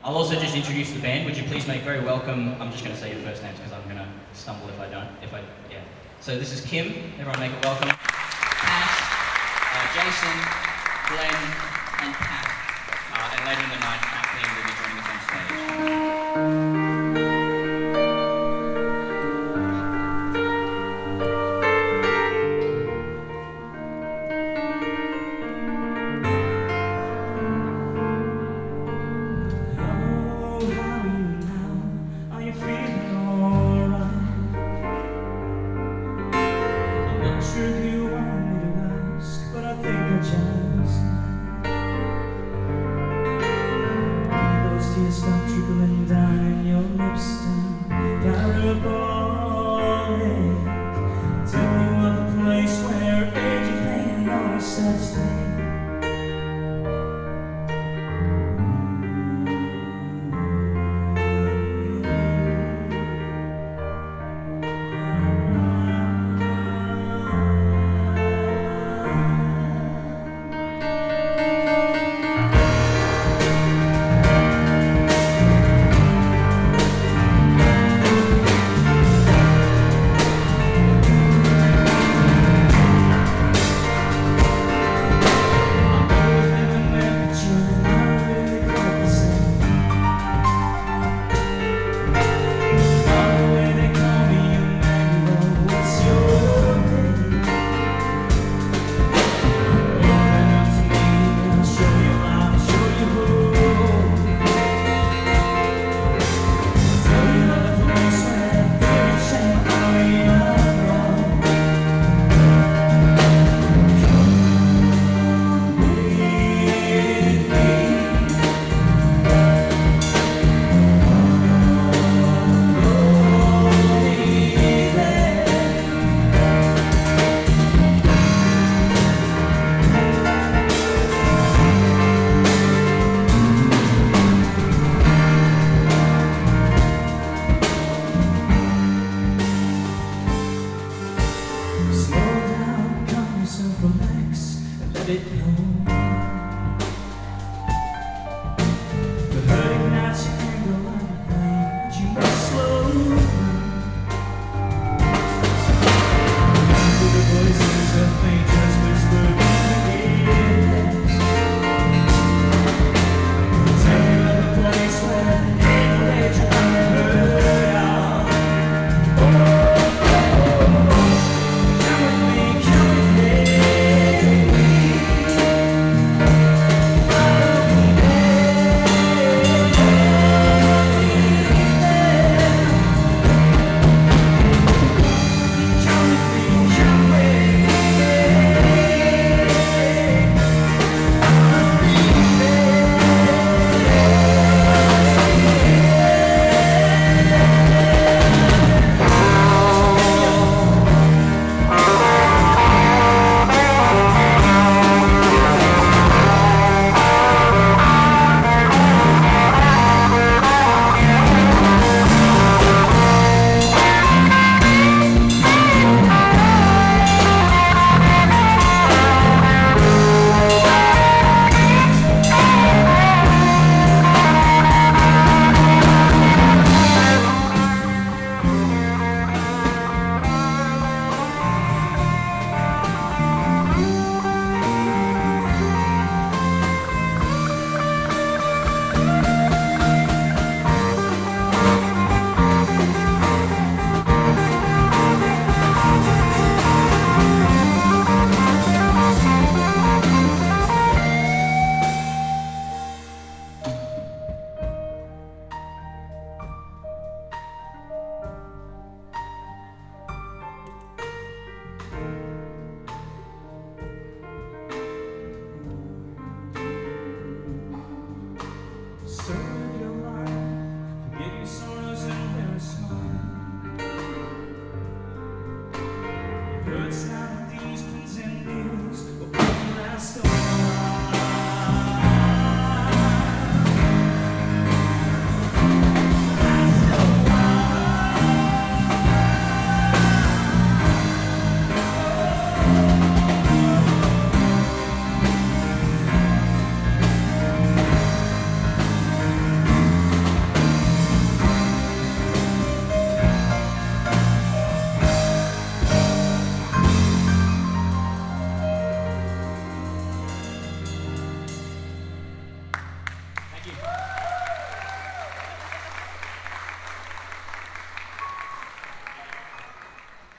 I'll also just introduce the band. Would you please make very welcome, I'm just going to say your first names because I'm going to stumble if I don't. Yeah. So this is Kim, everyone make it welcome. Ash, Jason, Glenn, and Pat. And later in the night, Kathleen will be joining us on stage.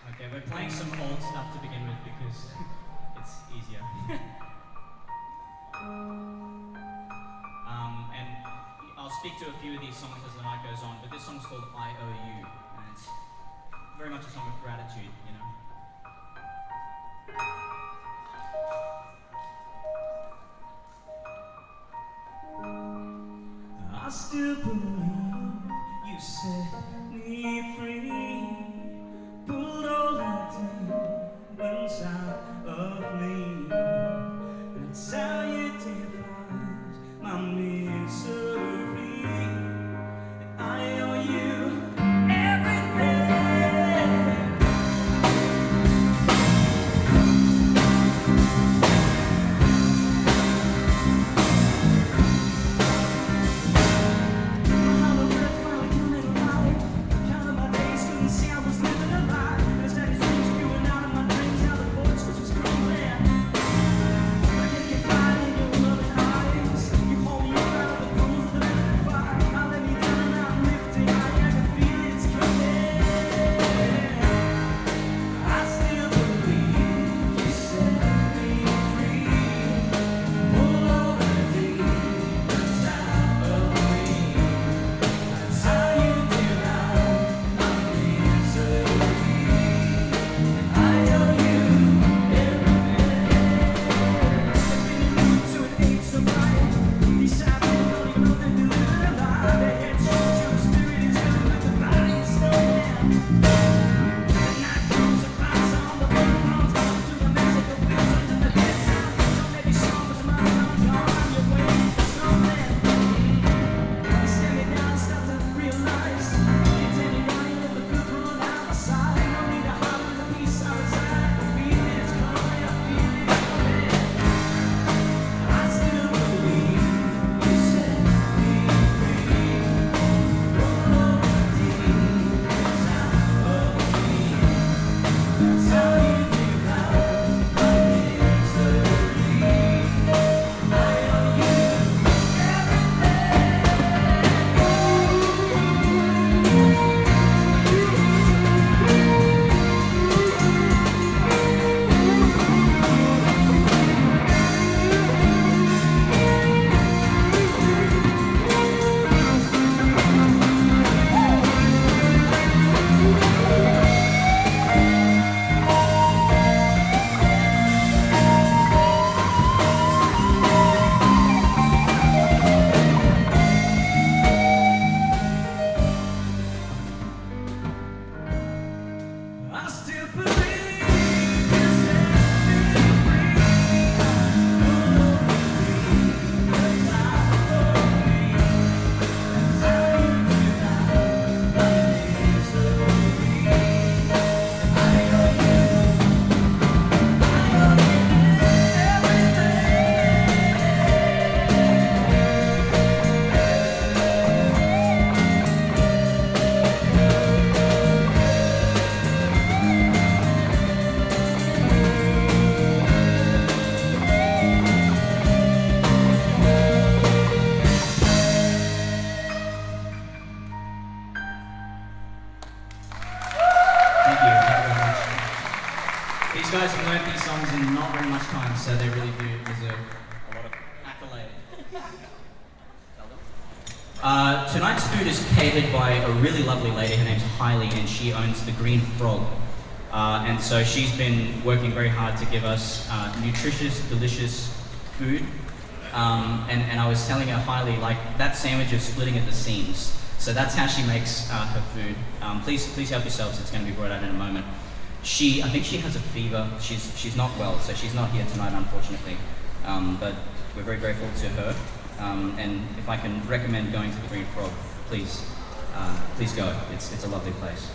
Okay, we're playing some old stuff to begin with because it's easier. And I'll speak to a few of these songs as the night goes on, but this song's called I Owe You, and it's very much a song of gratitude, you know. I still believe you set me free. Pulled all the demons out of me. That's how you define my misery. And I owe you everything. guys have learned these songs in not very much time, so they really do deserve a lot of accolade. Tonight's food is catered by a really lovely lady. Her name's Haili, and she owns the Greenfrog. And so she's been working very hard to give us nutritious, delicious food. And I was telling her, Haili, like, that sandwich is splitting at the seams. So that's how she makes her food. Please help yourselves. It's going to be brought out in a moment. I think she has a fever. She's not well, so she's not here tonight, unfortunately. But we're very grateful to her. And if I can recommend going to the Greenfrog, please go. It's a lovely place.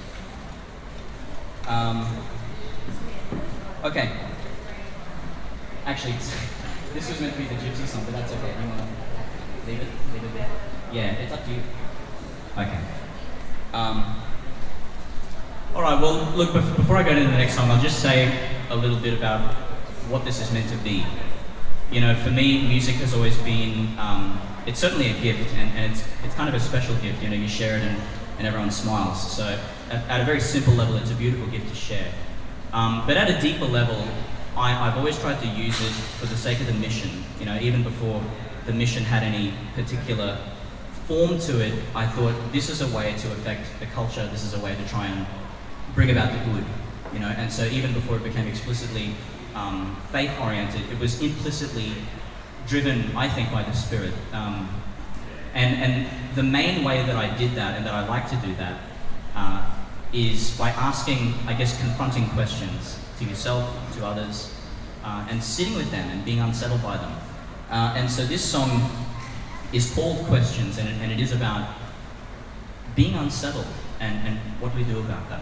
Okay. Actually, this was meant to be the Gypsy song, but that's okay. You want to leave it there? Yeah, it's up to you. Okay. All right. Well, look. Before I go to the next song, I'll just say a little bit about what this is meant to be. You know, for me, music has always been it's certainly a gift, and it's kind of a special gift. You share it and everyone smiles. So at a very simple level, it's a beautiful gift to share. But at a deeper level, I've always tried to use it for the sake of the mission. Even before the mission had any particular form to it, I thought this is a way to affect the culture. This is a way to try and bring about the good. And so even before it became explicitly faith-oriented, it was implicitly driven, I think, by the Spirit. And the main way that I did that, and that I like to do that, is by asking, I guess, confronting questions to yourself, to others, and sitting with them and being unsettled by them. And so this song is called Questions, and it is about being unsettled and what we do about that.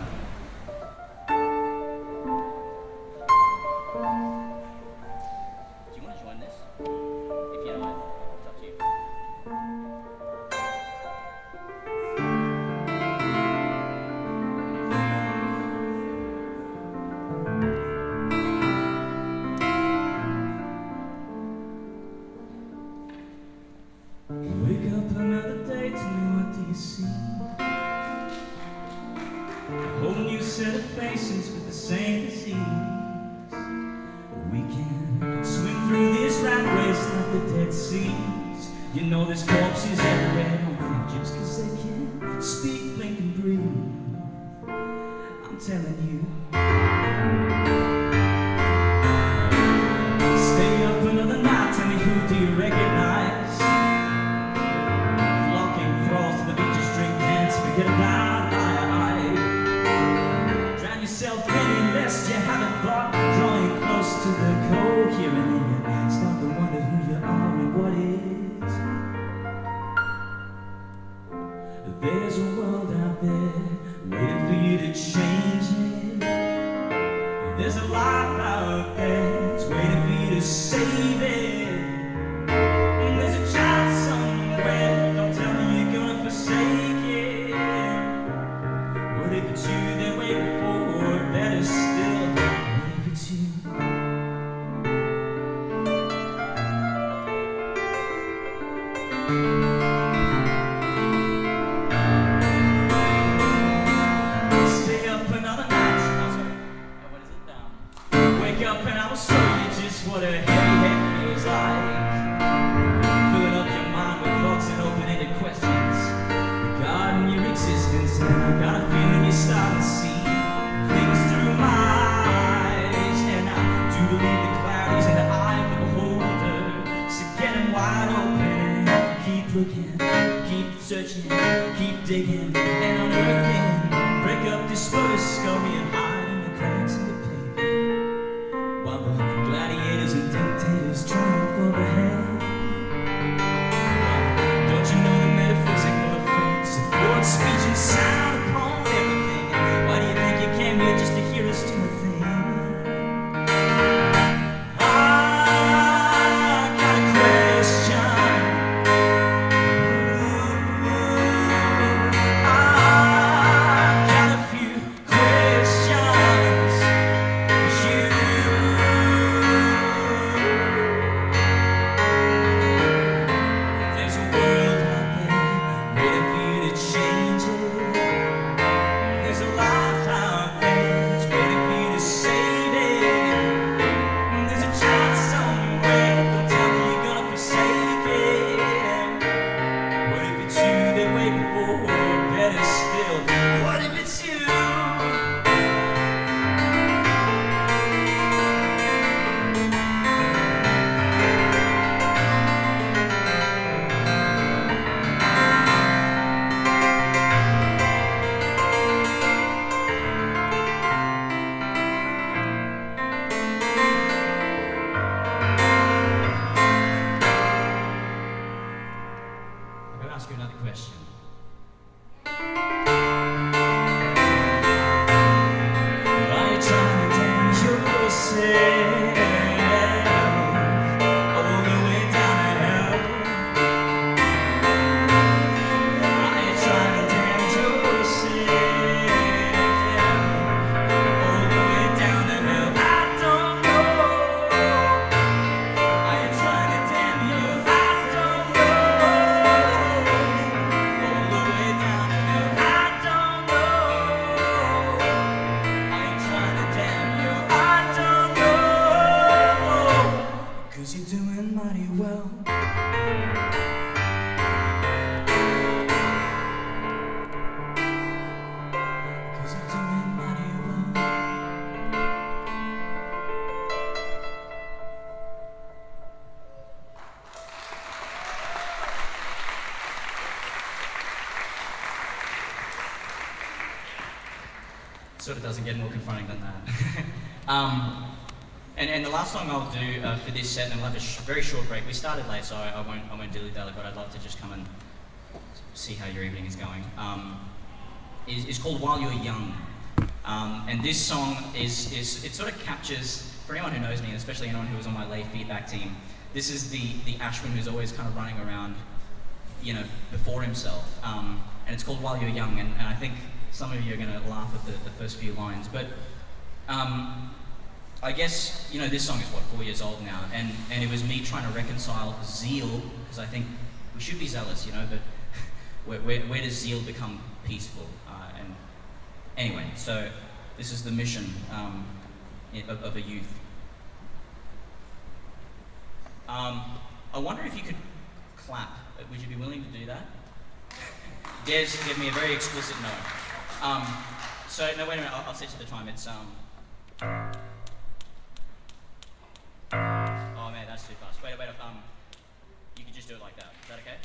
Sort of doesn't get more confronting than that. And the last song I'll do for this set, and we'll have a very short break. We started late, so I won't dilly-dally, but I'd love to just come and see how your evening is going. Is called While You're Young. And this song it sort of captures, for anyone who knows me, and especially anyone who was on my lay feedback team, this is the Ashwin who's always kind of running around, you know, before himself. And it's called While You're Young, and I think some of you are going to laugh at the first few lines, but I guess, you know, this song is, 4 years old now, and it was me trying to reconcile zeal, because I think we should be zealous, you know, but where does zeal become peaceful? And anyway, so this is the mission of a youth. I wonder if you could clap. Would you be willing to do that? Des gave me a very explicit no. So, no, wait a minute, I'll set to the time. It's, oh man, that's too fast. Wait, you could just do it like that. Is that okay?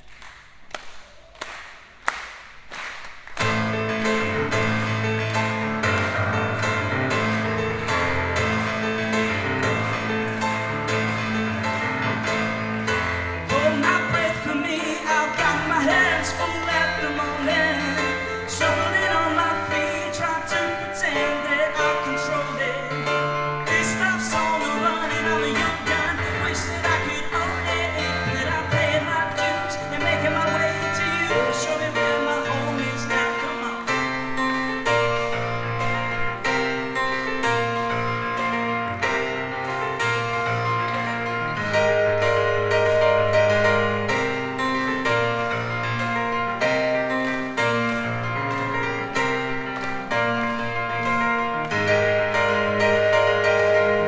Hold my breath for me, I've got my hands full at the moment. Shuffling on my feet, try to pretend that I control it. This stuff's on the run and I'm a young gun. Wish that I could own it, but I'm paying my dues and making my way to you. Show me where my home is now, come on.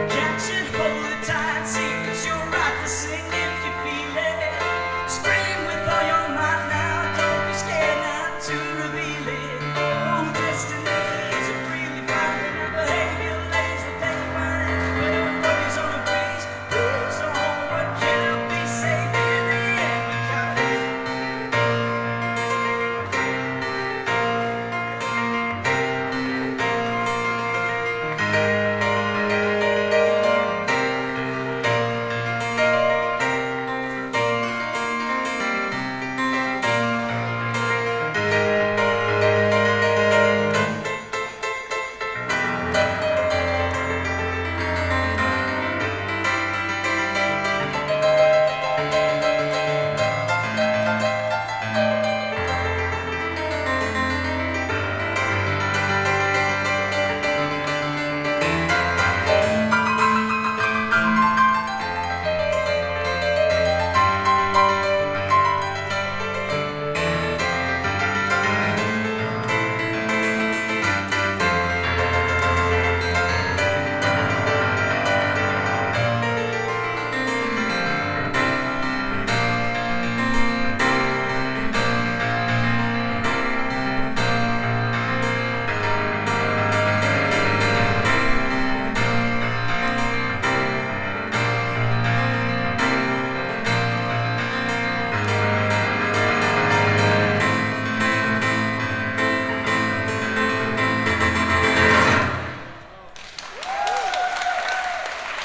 Jackson, hold it tight, see, 'cause you're right to sing if you feel it. Scream with all your might now, don't be scared not to reveal it. Oh, destiny is a freely found behavior lays the pavement. But it worries on a breeze, moves on, what cannot be saved in the end, Mackay.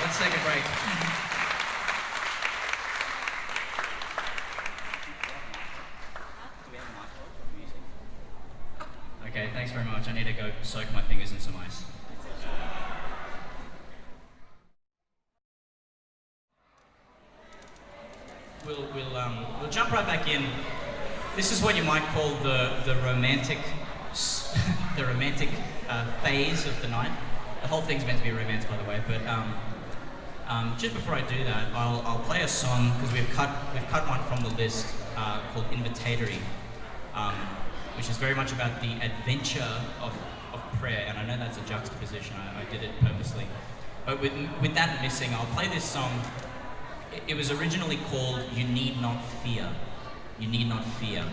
Let's take a break. Okay, thanks very much. I need to go soak my fingers in some ice. We'll jump right back in. This is what you might call the romantic phase of the night. The whole thing's meant to be romance, by the way. But just before I do that, I'll play a song because we've cut one from the list called "Invitatory," which is very much about the adventure of prayer. And I know that's a juxtaposition. I did it purposely. But with that missing, I'll play this song. It was originally called "You Need Not Fear." You need not fear.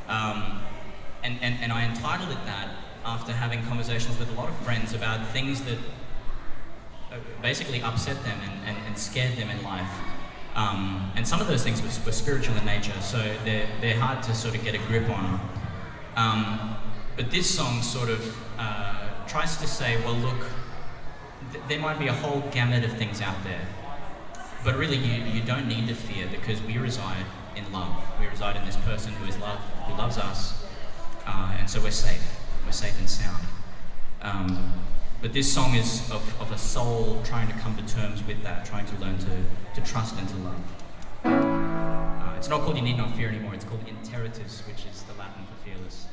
And I entitled it that after having conversations with a lot of friends about things that basically upset them and scared them in life. And some of those things were spiritual in nature, so they're hard to sort of get a grip on. But this song sort of tries to say, well, look, there might be a whole gamut of things out there, but really you don't need to fear, because we reside in love. We reside in this person who is love, who loves us, and so we're safe. We're safe and sound. But this song is of a soul trying to come to terms with that, trying to learn to trust and to love. It's not called You Need Not Fear anymore, it's called Interitus, which is the Latin for fearless.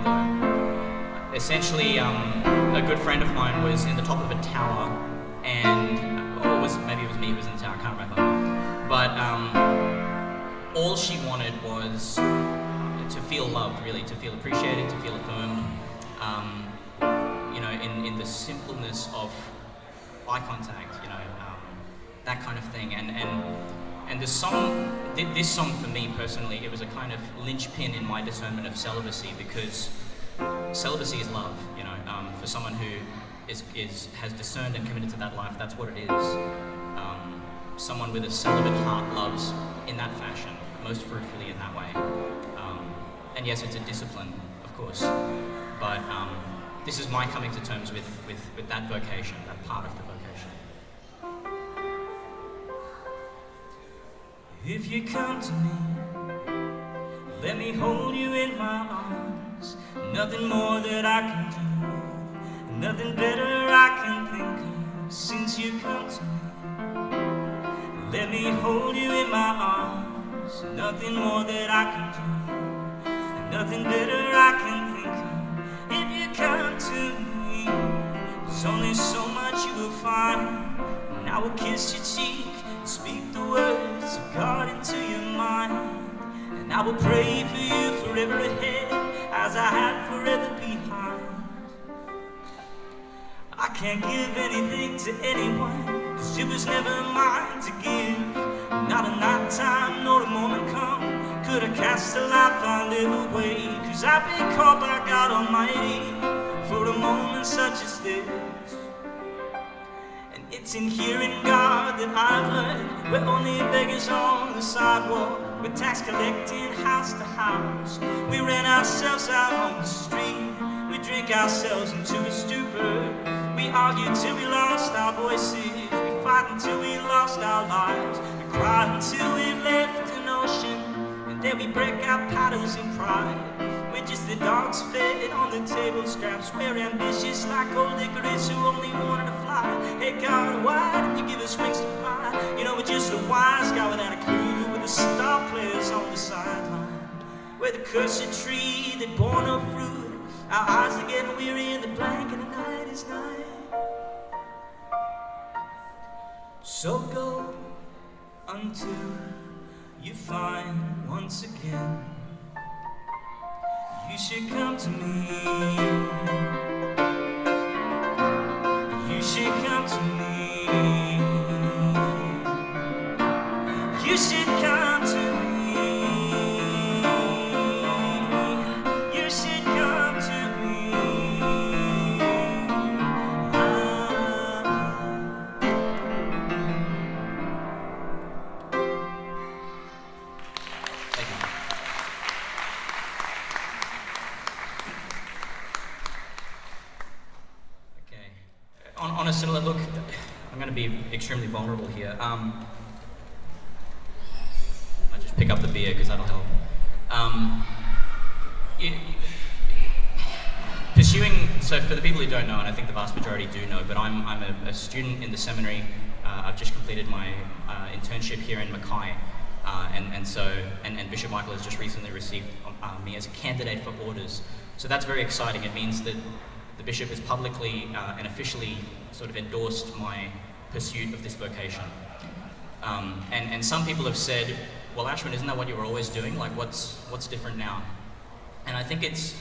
ago. Essentially, a good friend of mine was in the top of a tower, and maybe it was me who was in the tower, I can't remember. But all she wanted was to feel loved, really, to feel appreciated, to feel affirmed. In the simpleness of eye contact, that kind of thing. And this song for me personally, it was a kind of linchpin in my discernment of celibacy, because celibacy is love. For someone who has discerned and committed to that life, that's what it is. Someone with a celibate heart loves in that fashion, most fruitfully in that way. And yes, it's a discipline, of course, but this is my coming to terms with that vocation, that part of the vocation. If you come to me, let me hold you in my arms. Nothing more that I can do, nothing better I can think of since you come to me. Let me hold you in my arms. Nothing more that I can do, nothing better I can think of. If you come to me, there's only so much you will find. And I will kiss your cheek, speak the words of God into your mind. And I will pray for you forever ahead, as I have forever behind. I can't give anything to anyone, cause it was never mine to give. Not a night time, nor a moment come could I cast the life I live away. Cause I've been called by God Almighty for a moment such as this. And it's in hearing God that I've learned we're only beggars on the sidewalk. We're tax collecting house to house. We rent ourselves out on the street. We drink ourselves into a stupor. We argue till we lost our voices. We fight until we lost our lives. We cry until we've left an ocean. And then we break our paddles in pride. We're just the dogs fed on the table scraps. We're ambitious like old Icarus who only wanted to fly. Hey God, why didn't you give us wings to fly? We're just a wise guy without a clue. We're the star players on the sideline. We're the cursed tree that bore no fruit. Our eyes are getting weary in the blank and the night is night. So go until you find once again. You should come to me. You should come to me. You should come to me. You should come to me. Thank you. On a similar look, I'm going to be extremely vulnerable here. I just pick up the beer because that'll help. So for the people who don't know, and I think the vast majority do know, but I'm a student in the seminary. I've just completed my internship here in Mackay, and Bishop Michael has just recently received me as a candidate for orders. So that's very exciting. It means that the bishop has publicly and officially sort of endorsed my pursuit of this vocation. And some people have said, well, Ashwin, isn't that what you were always doing? Like, what's different now? And I think it's,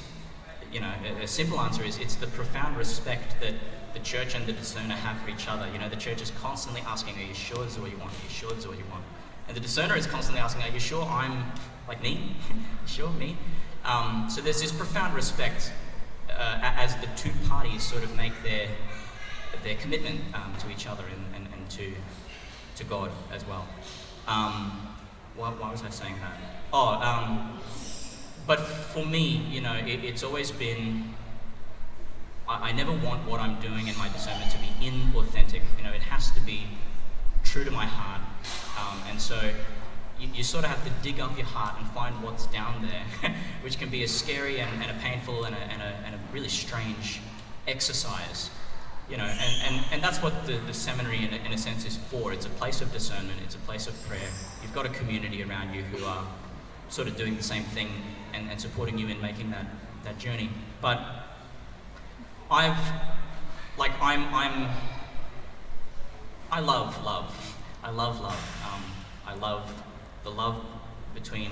a simple answer is it's the profound respect that the church and the discerner have for each other. The church is constantly asking, are you sure this is what you want? Are you sure this is what you want? And the discerner is constantly asking, are you sure I'm like me? Sure, me? So there's this profound respect as the two parties sort of make their commitment to each other and to God as well. Why was I saying that? But for me, it's always been, I never want what I'm doing in my discernment to be inauthentic. It has to be true to my heart. And so you sort of have to dig up your heart and find what's down there, which can be a scary and a painful and a really strange exercise. And that's what the seminary in a sense is for. It's a place of discernment, it's a place of prayer. You've got a community around you who are sort of doing the same thing and supporting you in making that journey. But I love love. I love love. I love the love between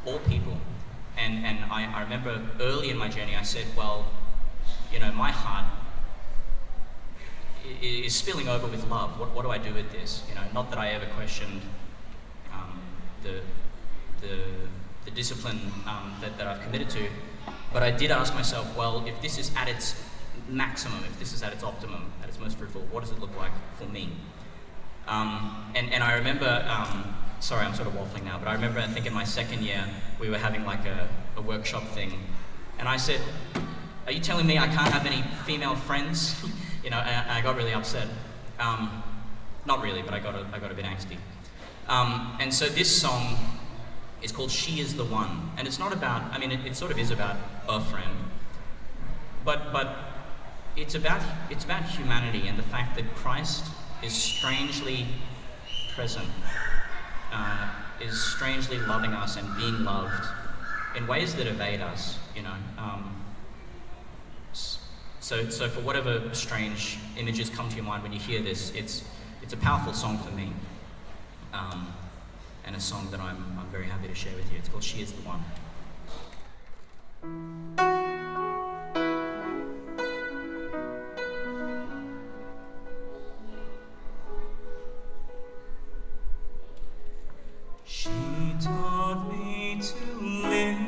all people. And I remember early in my journey, I said, well, you know, my heart is spilling over with love. What do I do with this? You know, not that I ever questioned the discipline that I've committed to, but I did ask myself, well, if this is at its maximum, if this is at its optimum, at its most fruitful, what does it look like for me? And I remember, sorry, I'm sort of waffling now, but I remember, I think in my second year, we were having like a workshop thing, and I said, are you telling me I can't have any female friends? You know, and I got really upset. Not really, but I got a bit angsty. And so this song is called She Is the One, and it's not about, I mean, it sort of is about a friend, but it's about humanity and the fact that Christ is strangely present, is strangely loving us and being loved in ways that evade us, you know. So for whatever strange images come to your mind when you hear this, it's a powerful song for me, and a song that I'm very happy to share with you. It's called She Is the One. She taught me to live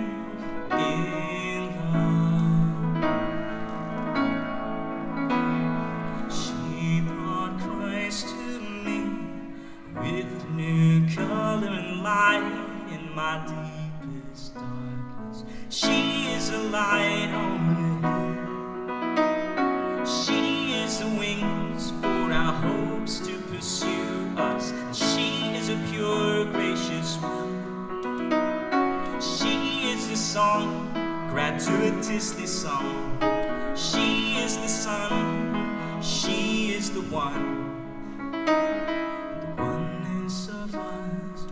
in love. She brought Christ to me with new color and light in my deepest darkness. She is a light on a hill. She is the wings for our hopes to pursue us. She is a pure, gracious one. She is the song, gratuitously sung. She is the sun. She is the one. The oneness of us.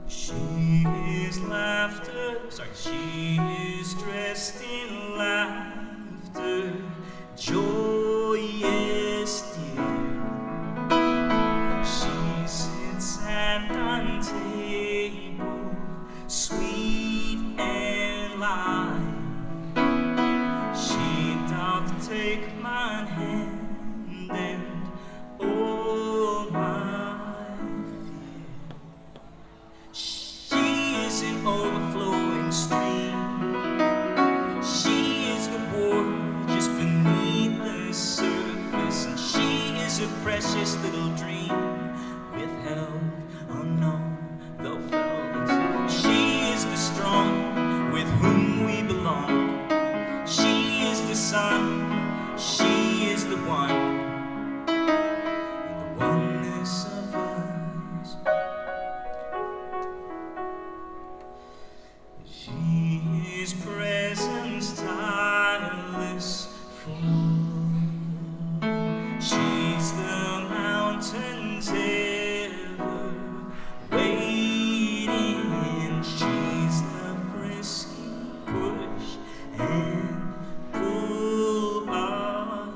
She is laughter. She is dressed in laughter. Joyous dear. She sits at one table, sweet and light. She doth take mine hand and all my fear. She is an overflowing stream. She is the water just beneath the surface, and she is a precious little dream, withheld, unknown, though felt. She is the strong with whom we belong. She is the sun. She is the one. And the oneness of us. She is presence tireless full. She's the mountains ever waiting. She's the frisky push and pull of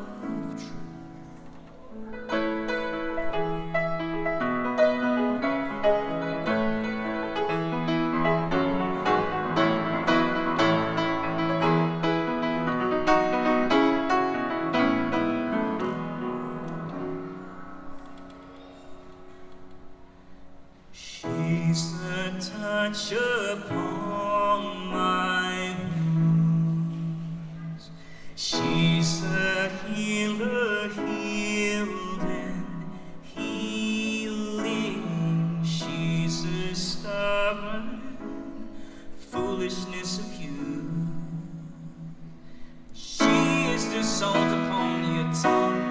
truth. She's the touch upon my wounds. She's the healer, healed and healing. She's the stubborn foolishness of you. She is the salt upon your tongue.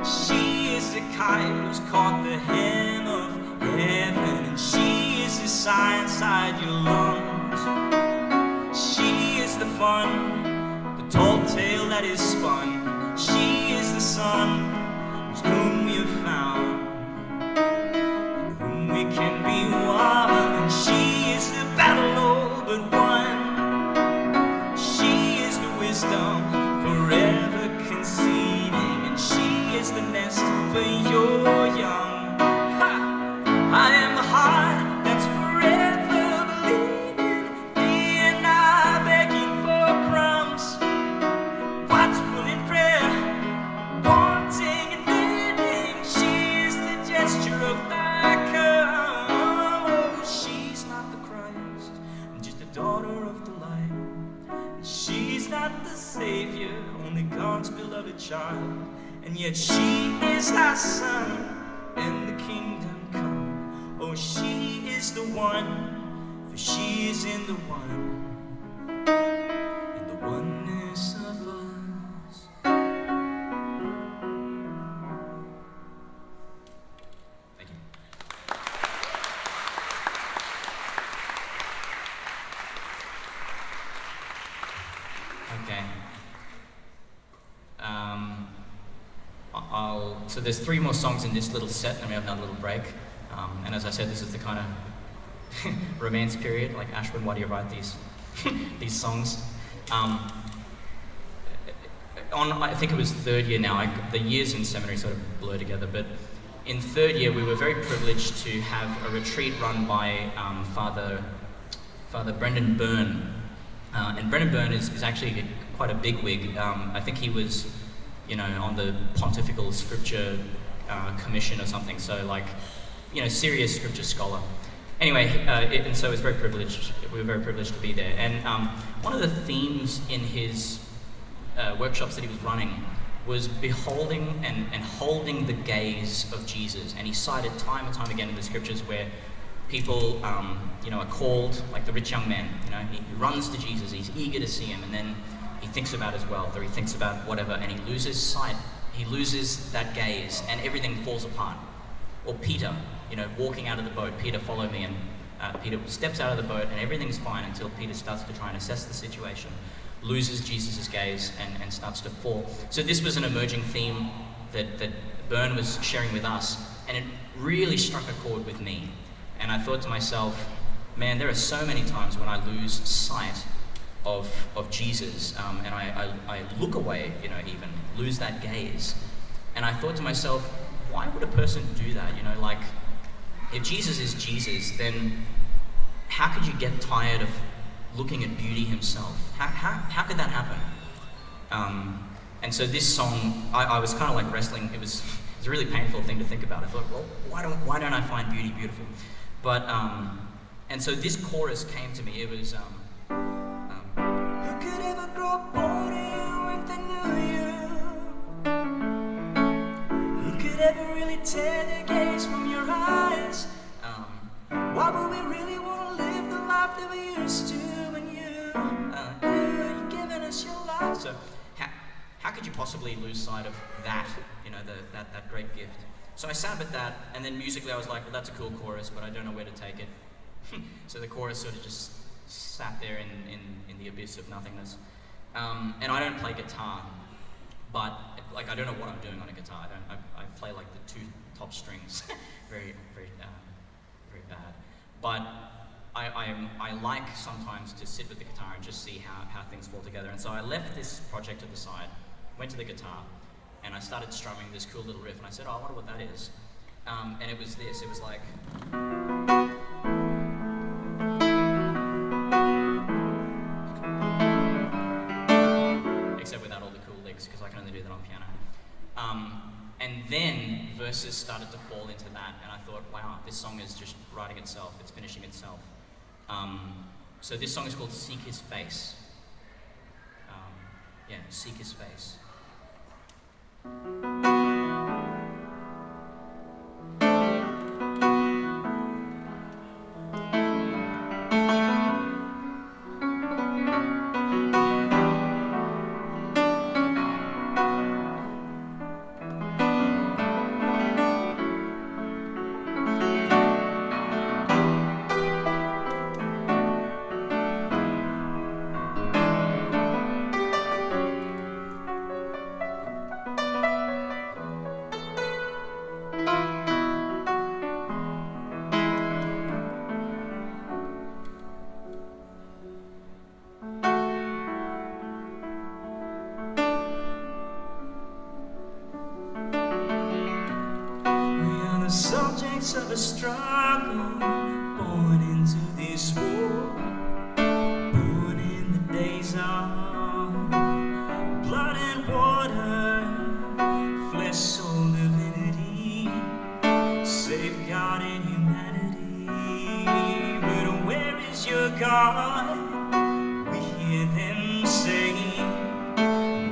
She is the kite who's caught the hem of heaven, and she is the sigh inside your lungs. She is the fun, the tall tale that is spun. She is the sun, whom we have found, in whom we can be one. And she daughter of the light. And she's not the savior, only God's beloved child. And yet she is our son, and the kingdom come. Oh, she is the one, for she is in the one, in the oneness of us. Thank you. Okay. So there's 3 more songs in this little set, and we have another little break. And as I said, this is the kind of romance period. Like, Ashwin, why do you write these these songs? I think it was 3rd year now. The years in seminary sort of blur together, but in 3rd year we were very privileged to have a retreat run by Father Brendan Byrne. And Brendan Byrne is actually quite a bigwig. I think he was, on the Pontifical Scripture Commission or something. So, like, serious scripture scholar. Anyway, and so it was very privileged. We were very privileged to be there. And one of the themes in his workshops that he was running was beholding and holding the gaze of Jesus. And he cited time and time again in the scriptures where people, are called, like the rich young man. He runs to Jesus. He's eager to see him, and then he thinks about his wealth, or he thinks about whatever, and he loses sight. He loses that gaze, and everything falls apart. Or Peter, walking out of the boat. Peter, follow me, and Peter steps out of the boat, and everything's fine until Peter starts to try and assess the situation, loses Jesus' gaze, and starts to fall. So this was an emerging theme that Byrne was sharing with us, and it really struck a chord with me. And I thought to myself, man, there are so many times when I lose sight of Jesus, and I look away, even lose that gaze. And I thought to myself, why would a person do that? Like, if Jesus is Jesus, then how could you get tired of looking at beauty himself? How could that happen? And so this song, I was kind of like wrestling. It was a really painful thing to think about. I thought, well, why don't I find beauty beautiful? But and so this chorus came to me. It was Who could ever grow bold in you if they knew you? Who could ever really tear their gaze from your eyes? Why would we really want to live the life that we used to when you're giving us your life? So how could you possibly lose sight of that? That great gift. So I sat with that, and then musically I was like, well, that's a cool chorus, but I don't know where to take it. So the chorus sort of just sat there in the abyss of nothingness. And I don't play guitar, but like, I don't know what I'm doing on a guitar. I play like the 2 top strings, very bad. But I like sometimes to sit with the guitar and just see how things fall together. And so I left this project to the side, went to the guitar, and I started strumming this cool little riff, and I said, oh, I wonder what that is. And it was this. It was like... except without all the cool licks, because I can only do that on piano. And then verses started to fall into that, and I thought, wow, this song is just writing itself. It's finishing itself. So this song is called Seek His Face. Seek His Face. Subjects of a struggle, born into this war, born in the days of blood and water, flesh, soul, divinity, safeguarding humanity. But where is your God. We hear them say,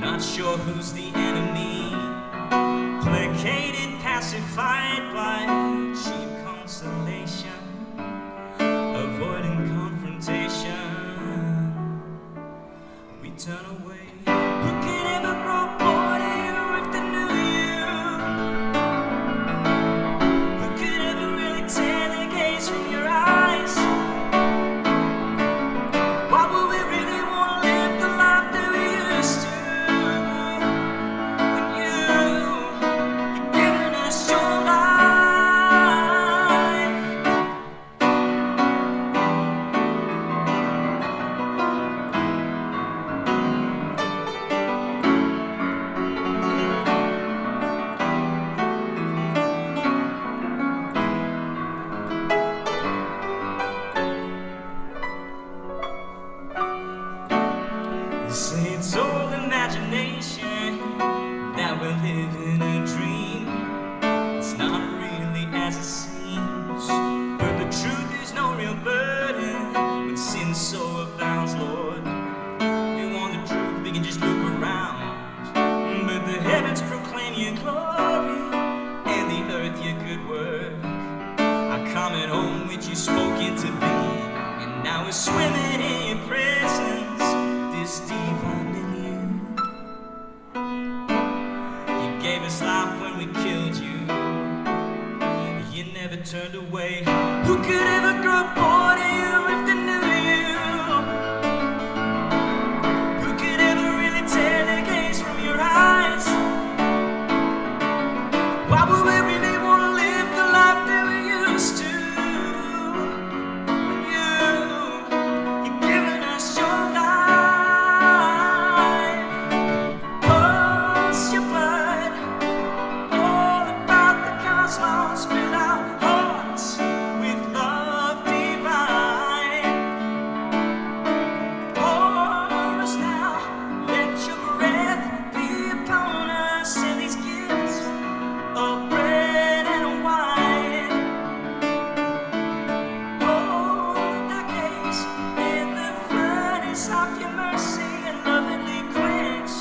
not sure who's the enemy, placated, pacified by cheap consolation, avoiding confrontation. We turn away. Who could ever grow bored of you if they knew you? Who could ever really tear the gaze from your eyes? Why would we really want to live the life that we used to? When you're giving us your life. They say it's all imagination, that we're living a dream. It's not really as it seems, but the truth is no real burden when sin so abounds, Lord. We want the truth, we can just look around, but the heavens proclaim your glory and the earth your good work. Our coming home which you spoke into being, and now we're swimming in your presence, this divine in you. You gave us life when we killed you. You never turned away. Who could ever grow bored of you if they knew you? Who could ever really tear the gaze from your eyes? Why would we really want to live the life that we used to? When you're giving us your life. Pulse your blood, all about the cosmos. Fill our hearts with love divine. Pour us now, let your breath be upon us, and these gifts of bread and wine. Hold our gaze in the furnace of your mercy, and lovingly quench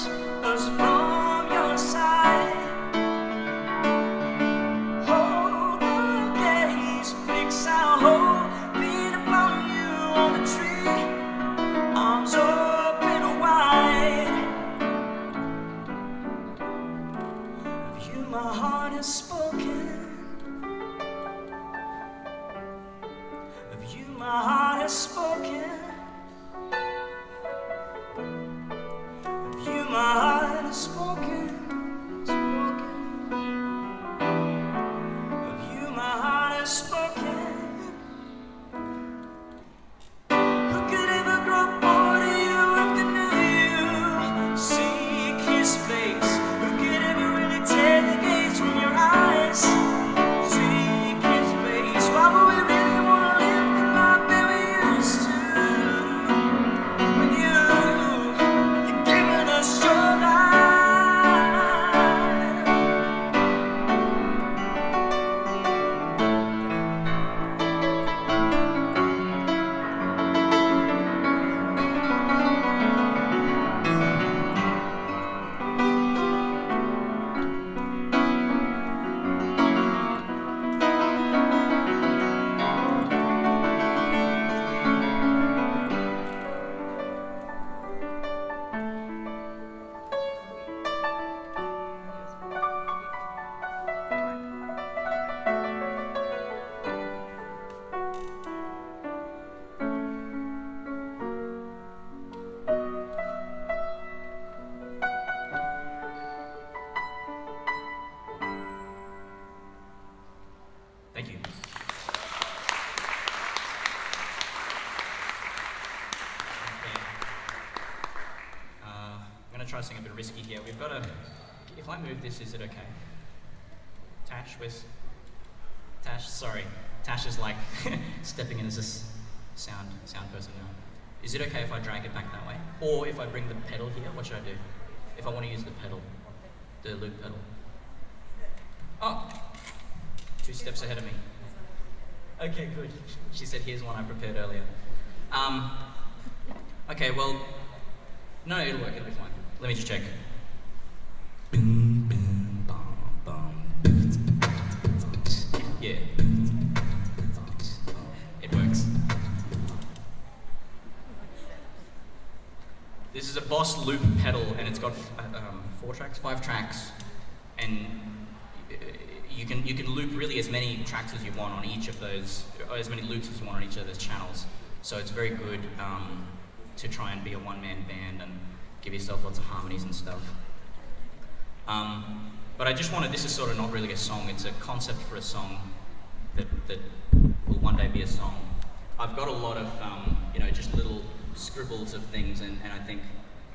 us from your side. Hold our gaze, fix our hope, being upon you on the tree, arms open wide. Of you my heart has spoken. Of you my heart has spoken. Of you my heart has spoken. Spoken. Of you my heart has spoken. Who could ever grow bored of you if they knew you? Seek his face. Who could ever really tear the gaze from your eyes? Seek his face. Why would we really want to live the life that we used to? When you're giving us your life. Thank you. I'm going to try something a bit risky here. We've got a... If I move this, is it okay? Tash, where's... Tash, sorry. Tash is like stepping in as a sound person now. Is it okay if I drag it back that way? Or if I bring the pedal here, what should I do? If I want to use the pedal, the loop pedal. Oh, 2 steps ahead of me. Okay, good. She said, here's one I prepared earlier. Okay, well, no, it'll work, it'll be fine. Let me just check. Yeah. It works. This is a Boss loop pedal, and it's got 5 tracks, and you can loop really as many tracks as you want on each of those, or as many loops as you want on each of those channels. So it's very good to try and be a one-man band and give yourself lots of harmonies and stuff. But I just wanted, this is sort of not really a song, it's a concept for a song that will one day be a song. I've got a lot of, just little scribbles of things, and I think,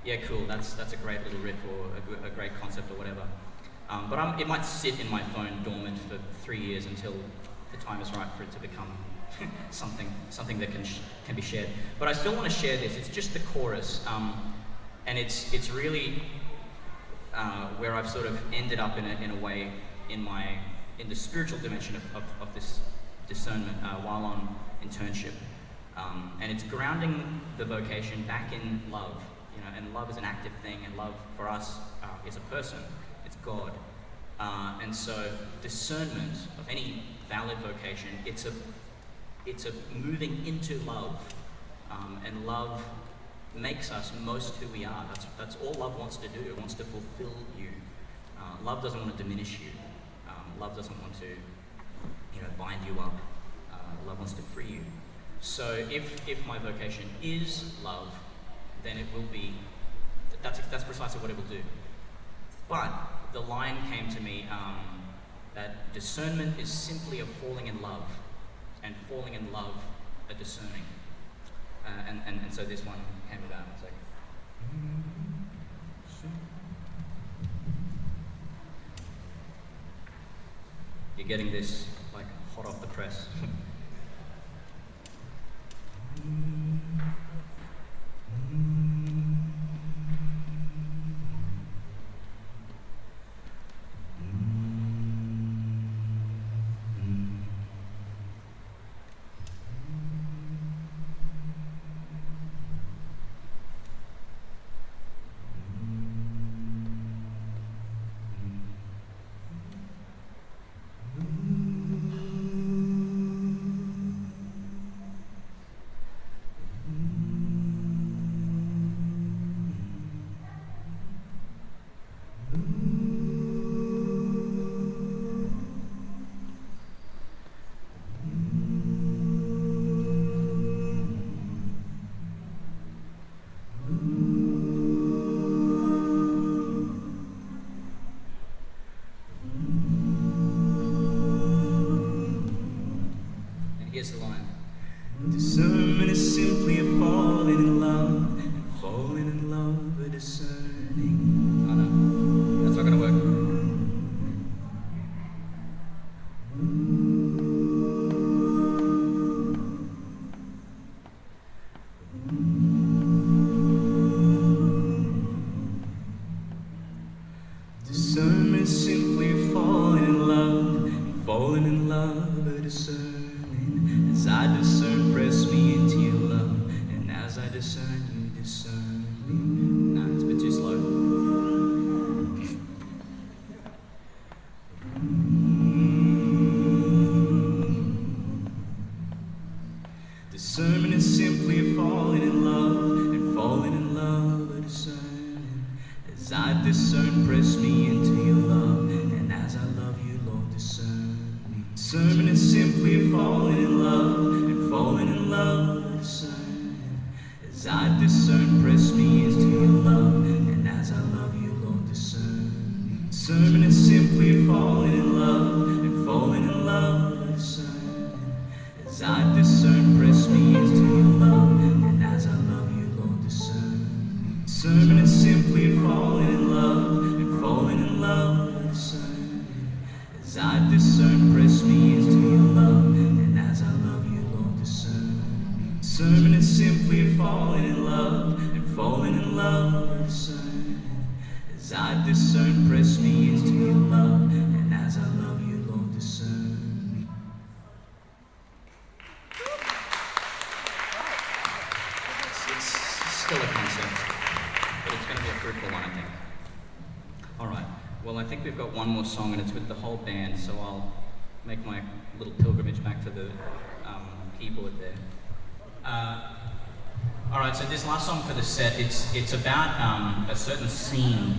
yeah, cool, that's a great little riff or a great concept or whatever. But it might sit in my phone dormant for 3 years until the time is right for it to become something that can be shared. But I still want to share this. It's just the chorus, and it's really where I've sort of ended up in a way in the spiritual dimension of this discernment while on internship, and it's grounding the vocation back in love, and love is an active thing, and love for us is a person, it's God, and so discernment of any valid vocation, it's a moving into love, and love makes us most who we are. That's all love wants to do. It wants to fulfill you. Love doesn't want to diminish you. Love doesn't want to, bind you up. Love wants to free you. So if my vocation is love, then it will be. That's precisely what it will do. But the line came to me that discernment is simply a falling in love, and falling in love a discerning. And so this one came about. It's like, you're getting this like hot off the press. Here's the line. Discernment is simply a falling in love, and falling in love a discerning. Oh no, that's not gonna work. Discernment is simply falling in love, and falling in love a discerning. As I discern, press me into your love, and as I discern, you discern me. Nah, it's a bit too slow. Discernment is simply falling in love, and falling in love a discerning. As I discern, press me into your love, and as I love you, Lord, discern me. Discernment is simply falling in love, and falling in love discerning. As I discern, press me into your love, and as I love you, Lord, discern me. Discernment is simply falling in love, and falling in love discerning. As I discern, press me into your love, and as I love you, Lord, discern me. Discernment is simply falling in love, and falling in love discerning. As I discern, press me into your love, and as I love you, Lord, discern me. Discernment is simply falling in love, and falling in love discerning. As I discern, press me into your love, and as I love you, Lord, discern me. still a concept, but it's going to be a fruitful one, I think. All right. Well, I think we've got one more song, and it's with the whole band, so I'll make my little pilgrimage back to the keyboard there. All right. So this last song for the set, it's about a certain scene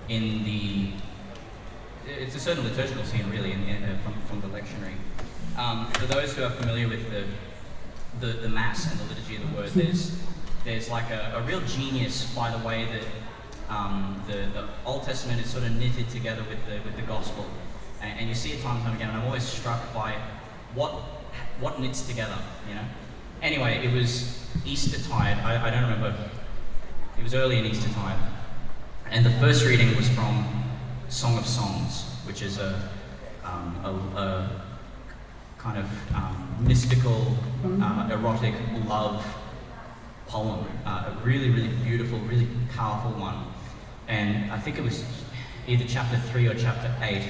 in the. It's a certain liturgical scene, really, from the lectionary. For those who are familiar with the Mass and the liturgy of the Word, there's like a real genius by the way that the Old Testament is sort of knitted together with the Gospel, and you see it time and time again. And I'm always struck by what knits together, you know. Anyway, it was Eastertide. I don't remember. It was early in Eastertide, and the first reading was from Song of Songs, which is a kind of mystical, erotic love poem. A really, really beautiful, really powerful one. And I think it was either chapter 3 or chapter 8,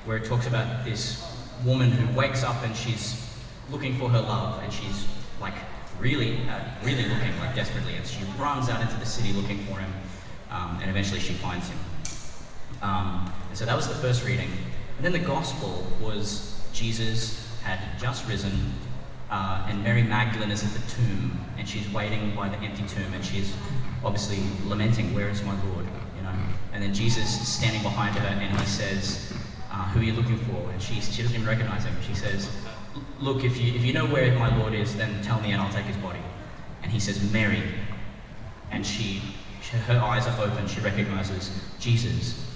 where it talks about this woman who wakes up and she's looking for her love, and she's like really looking, like desperately, and she runs out into the city looking for him, and eventually she finds him. And so that was the first reading. And then the gospel was Jesus had just risen, and Mary Magdalene is at the tomb, and she's waiting by the empty tomb, and she's obviously lamenting, "Where is my Lord?" You know. And then Jesus is standing behind her, and he says, "Who are you looking for?" And she doesn't even recognize him. She says, "Look, if you know where my Lord is, then tell me, and I'll take his body." And he says, "Mary," and her eyes are open. She recognizes Jesus.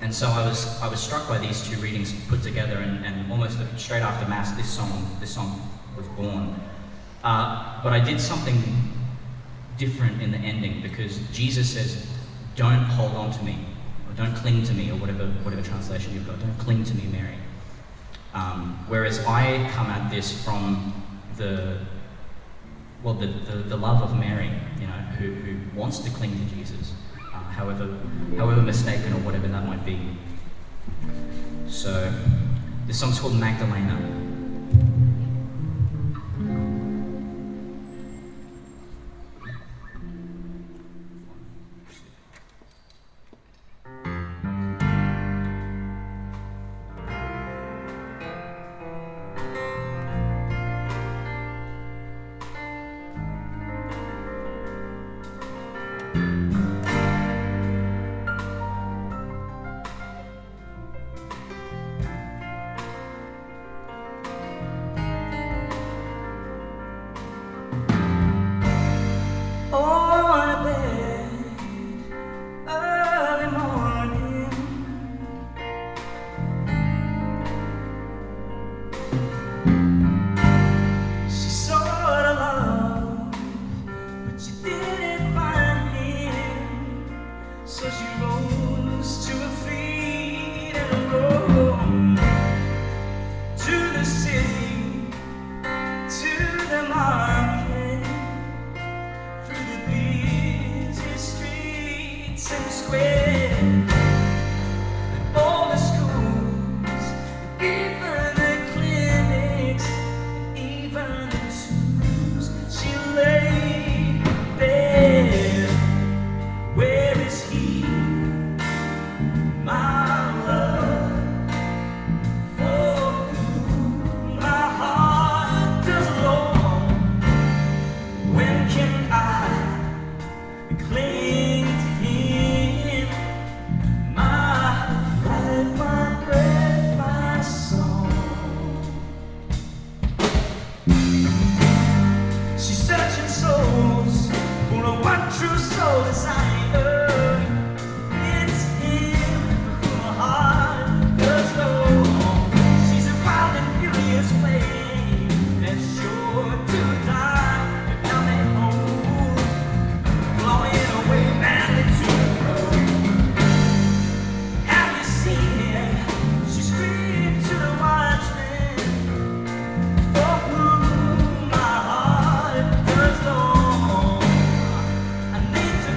And so I was struck by these two readings put together, and almost straight after Mass, this song was born. But I did something different in the ending, because Jesus says, "Don't hold on to me," or "Don't cling to me," or whatever translation you've got. "Don't cling to me, Mary." Whereas I come at this from the love of Mary, you know, who wants to cling to Jesus. However mistaken or whatever that might be. So, this song's called Magdalena.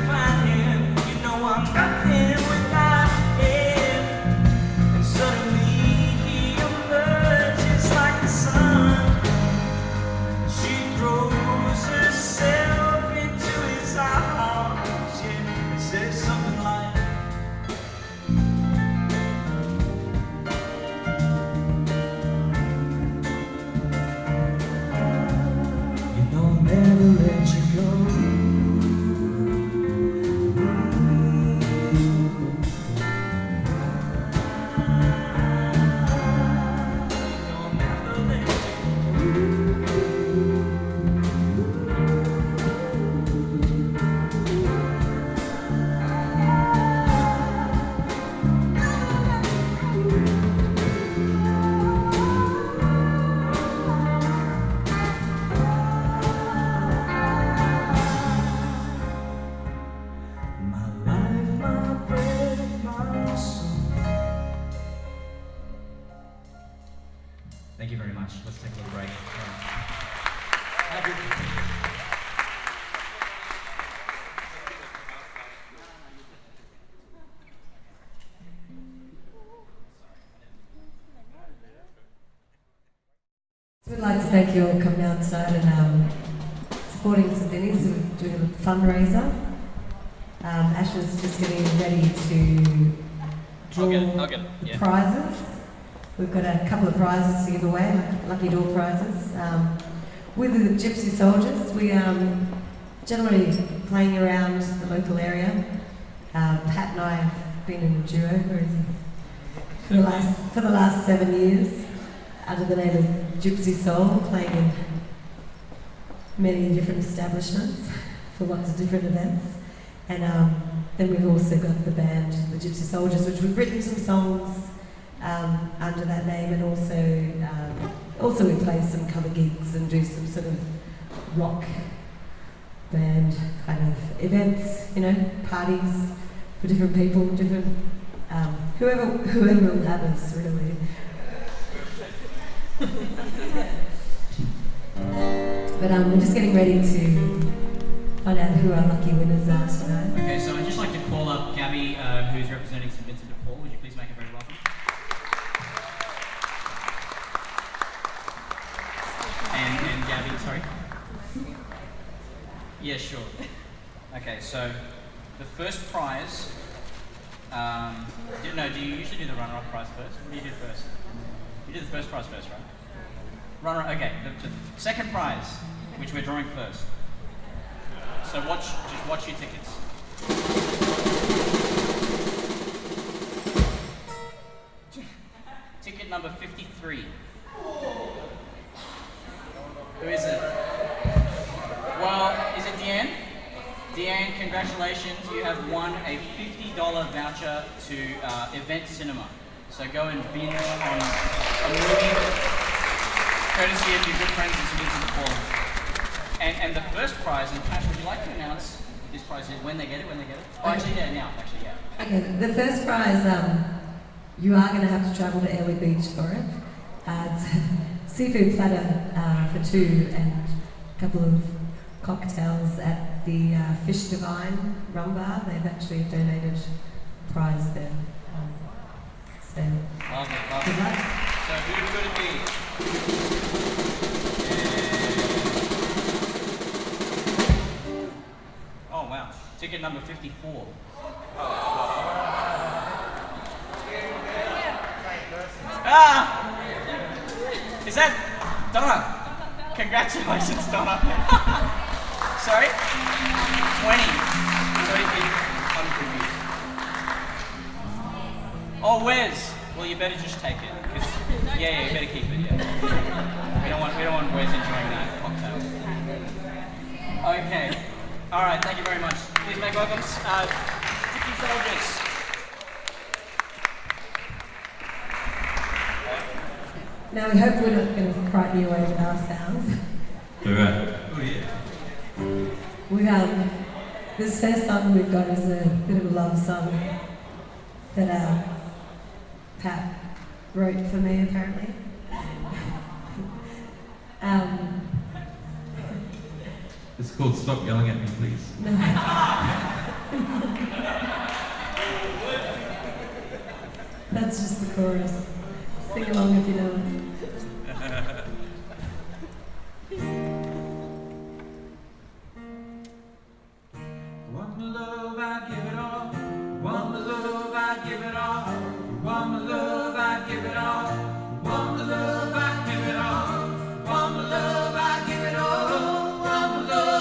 Find never let you go. Thank you very much. Let's take a little break. We'd like to thank you all for coming outside and supporting some Vinnies who are doing a fundraiser. Ashwin's just getting ready to draw the prizes. We've got a couple of prizes to give away, like lucky door prizes. With the Gypsy Soldiers, we generally playing around the local area. Pat and I have been in a duo for the last 7 years under the name of Gypsy Soul, playing in many different establishments for lots of different events. And then we've also got the band, the Gypsy Soldiers, which we've written some songs under that name, and also we play some cover gigs and do some sort of rock band kind of events, you know, parties for different people, different whoever will have us, really. But we're just getting ready to find out who our lucky winners are tonight. Okay, so I'd just like to call up Gabby, who's representing St Vincent de Paul. Would you please make her very welcome? And Gabby, sorry? Yeah, sure. Okay, so the first prize, do you usually do the runner-up prize first? What do you do first? You do the first prize first, right? Runner, okay, the second prize, which we're drawing first. So just watch your tickets. Ticket number 53. Who is it? Well, is it Deanne? Deanne, congratulations. You have won a $50 voucher to Event Cinema. So go and binge on a movie, courtesy of your good friends at St Vincent de Paul. And the first prize, and Pat, would you like to announce this prize is when they get it? Oh, actually, yeah, now, actually, yeah. Okay, the first prize, you are going to have to travel to Airlie Beach for it. It's a seafood platter for two and a couple of cocktails at the Fish Divine Rum Bar. They've actually donated a prize there. So, Love it. good luck. So who could it be? Oh wow, ticket number 54. Is that Donna? Congratulations, Donna. Sorry? 20. I'm confused. Oh, Wes. Well, you better just take it. Yeah, you better keep it. Yeah. We don't want Wes enjoying that cocktail. Okay. All right. Thank you very much. Please make welcomes, Gypsy Soldiers. Now we hope we're not going to frighten you away with our sounds. Alright. Oh yeah. This first song we've got is a bit of a love song that Pat wrote for me, apparently. It's called Stop Yelling at Me, Please. No. That's just the chorus. Sing along if you know it. Want my love, I give it all. Want my love, I give it all. Want my love, I give it all. Want my love, I give it all. Want my love, I give it all. Want my love.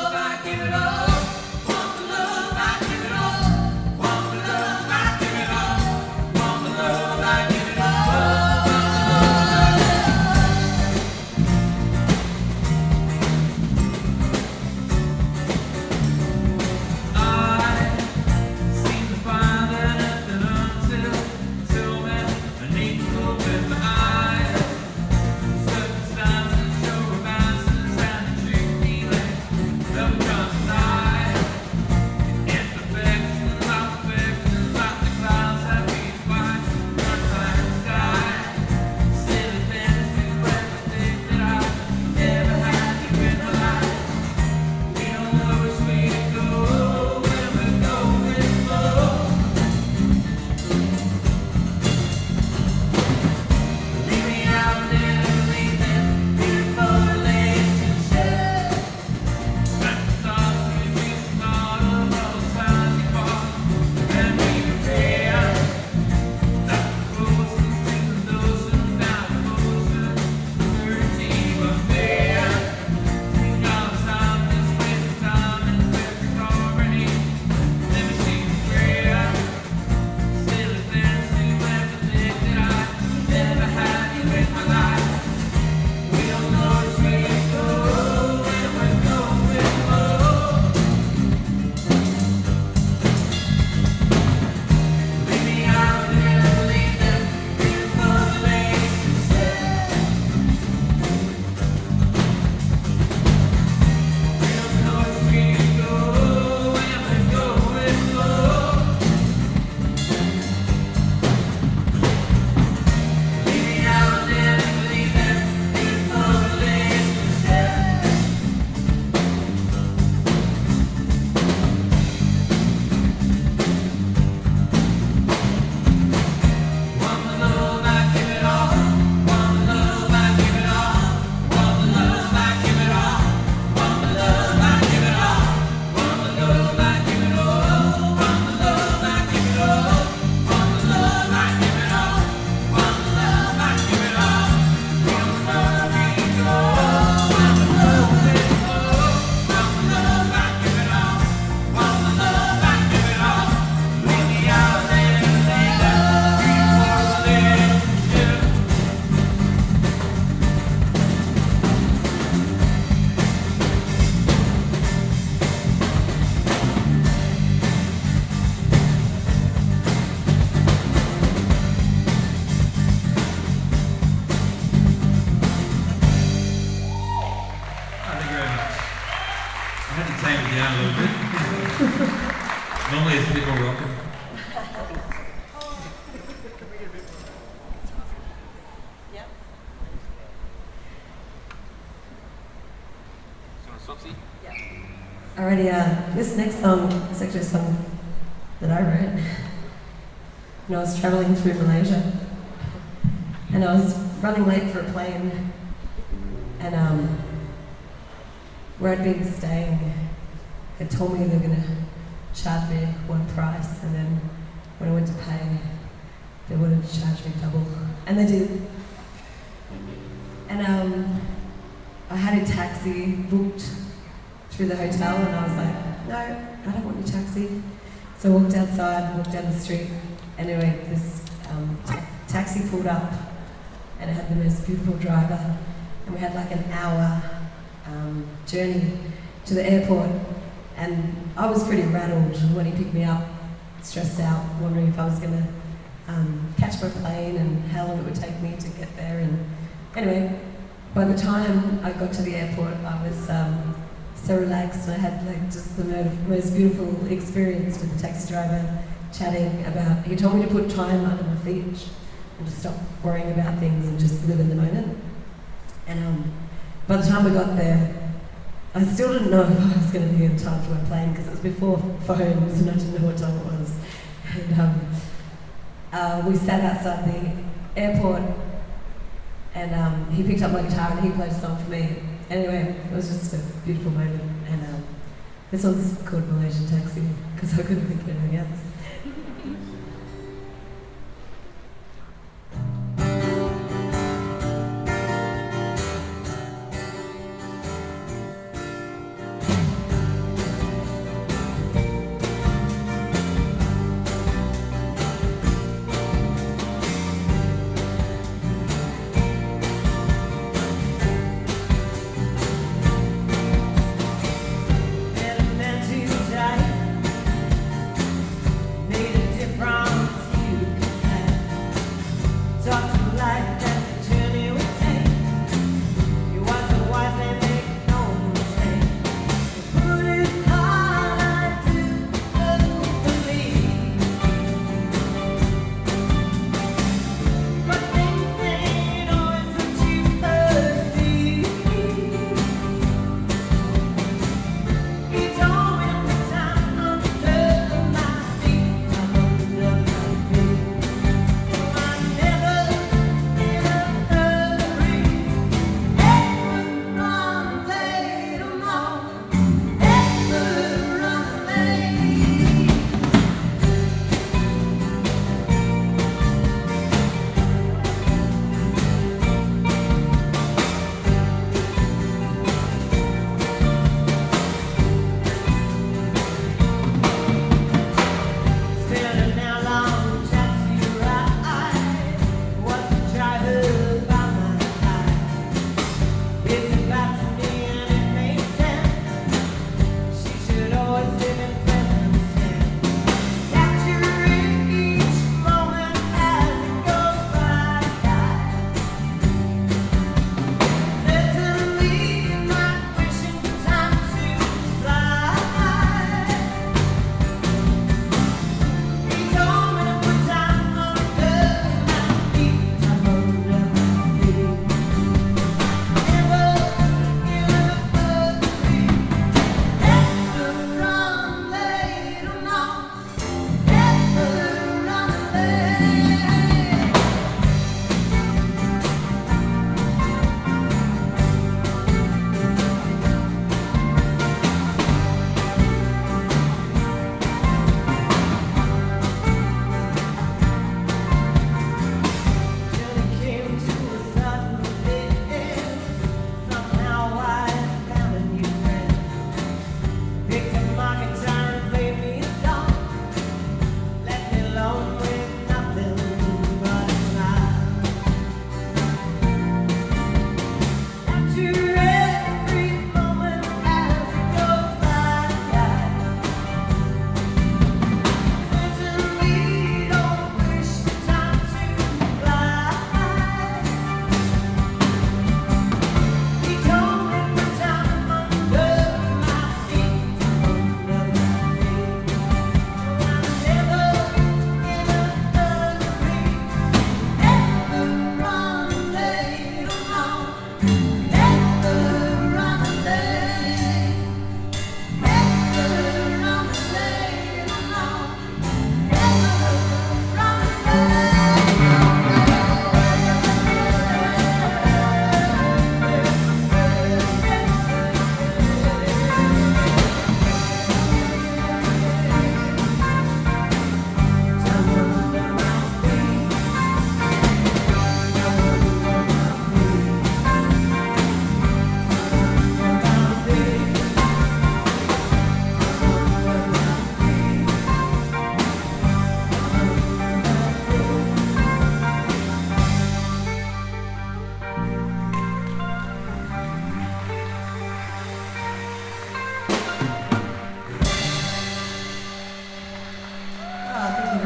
had to tame it down a little bit. Normally it's a bit more rocking. Alrighty, this next song is actually a song that I wrote when I was travelling through Malaysia. And I was running late for a plane, and where I'd been staying had told me they were going to charge me one price, and then when I went to pay, they would have charged me double. And they did. And I had a taxi booked through the hotel, and I was like, no, I don't want your taxi. So I walked outside, walked down the street. Anyway, this taxi pulled up, and it had the most beautiful driver, and we had like an hour journey to the airport, and I was pretty rattled when he picked me up, stressed out, wondering if I was going to catch my plane and how long it would take me to get there. And anyway, by the time I got to the airport, I was so relaxed, and I had like just the most beautiful experience with the taxi driver, chatting about, he told me to put time under my feet and to stop worrying about things and just live in the moment. And by the time we got there, I still didn't know if I was going to be in time for my plane, because it was before phones and I didn't know what time it was. And we sat outside the airport, and he picked up my guitar and he played a song for me. Anyway, it was just a beautiful moment, and this one's called Malaysian Taxi, because I couldn't think of anything else. Made a difference.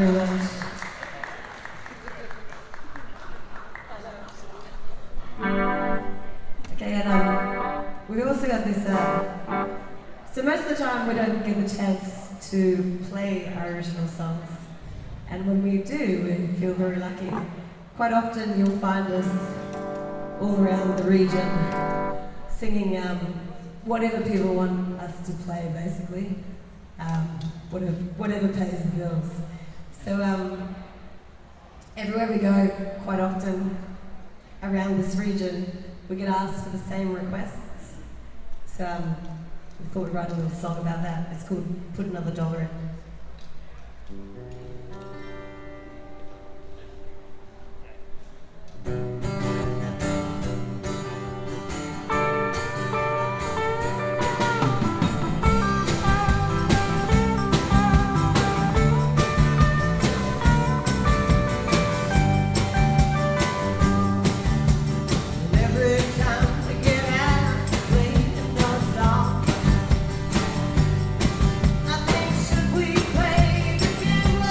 very much. Okay, and we've also got this. So most of the time we don't get the chance to play our original songs, and when we do, we feel very lucky. Quite often you'll find us all around the region singing whatever people want us to play, basically. Whatever pays the bills. So everywhere we go, quite often around this region, we get asked for the same requests. So we thought we'd write a little song about that. It's called Put Another Dollar In. We play the game.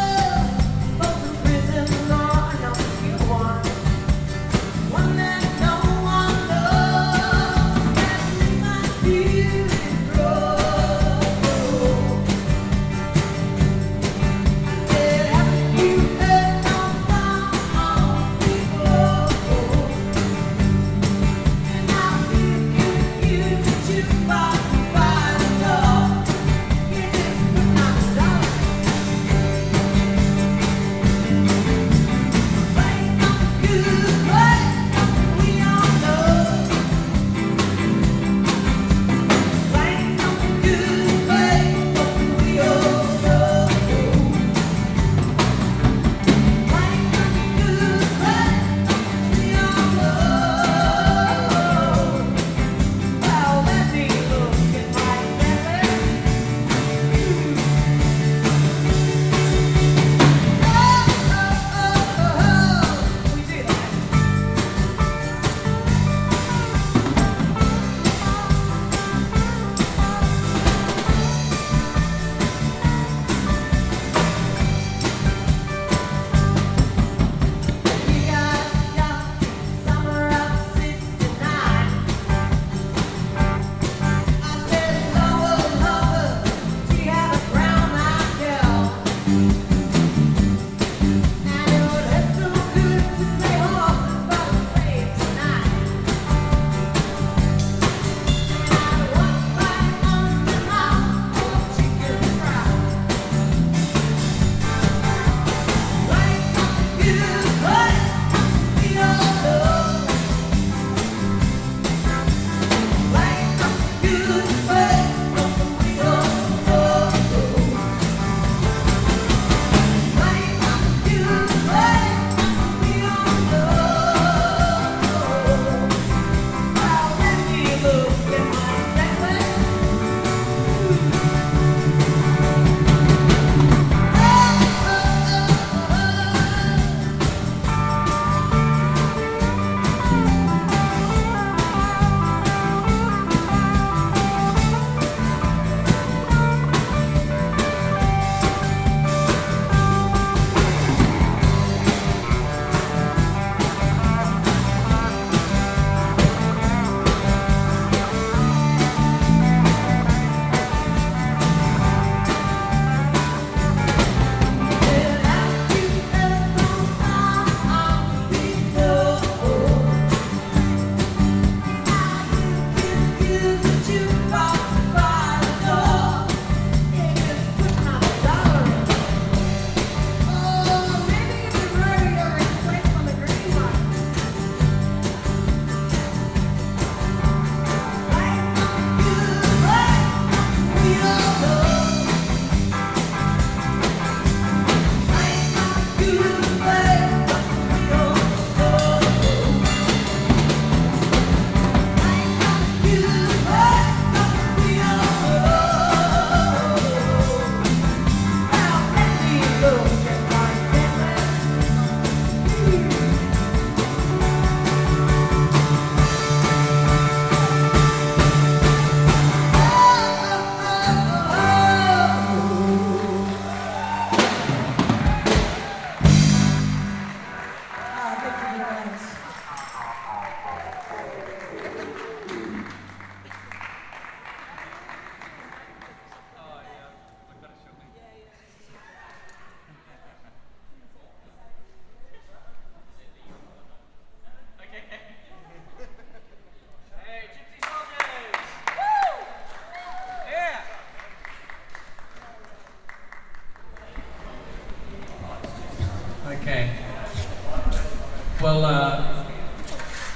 Well,